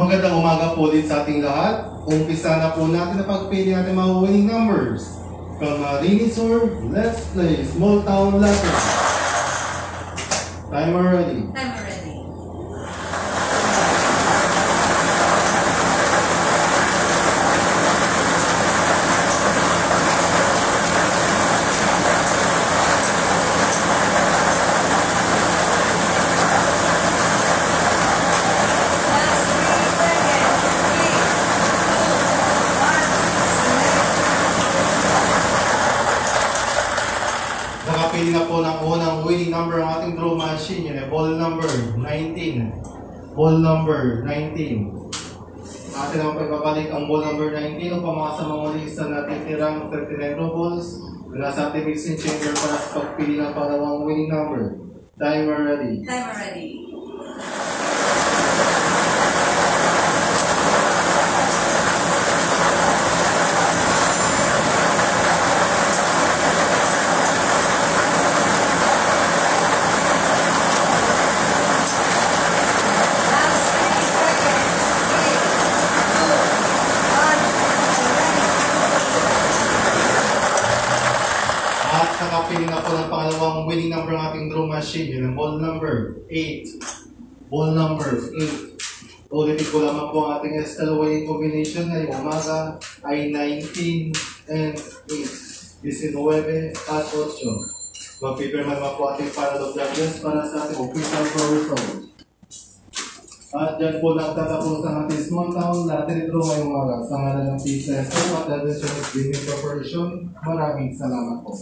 Magandang umaga po ulit sa ating lahat. Umpisa na po natin na pagpili natin mga winning numbers. Camarines or let's play Small Town Lottery. Timer ready. Timer ready. Nakapili na po ng unang winning number ang ating draw machine. Yan ay ball number 19. Ball number 19. Atin naman pagbabalik ang ball number 19 upang makasama muli sa natitirang 39 draw balls na nasa ating mixing chamber para sa pagpili ng pangalawang winning number. Timer ready. Timer ready. Nakapili na po ng pangalawang winning number ng ating draw machine. Yun ang ball number 8. Ball number 8. Ulitin ko lamang po ang ating SL winning combination ngayong umaga ay 19 and 8. 19 at 8. Magpipirma naman po ating panel of judges para sa ating official draw result. At dyan po nagtatapos ang ating small town lottery draw ngayong umaga sa ngalan ng PSSO at the National Gaming Corporation. Maraming salamat po.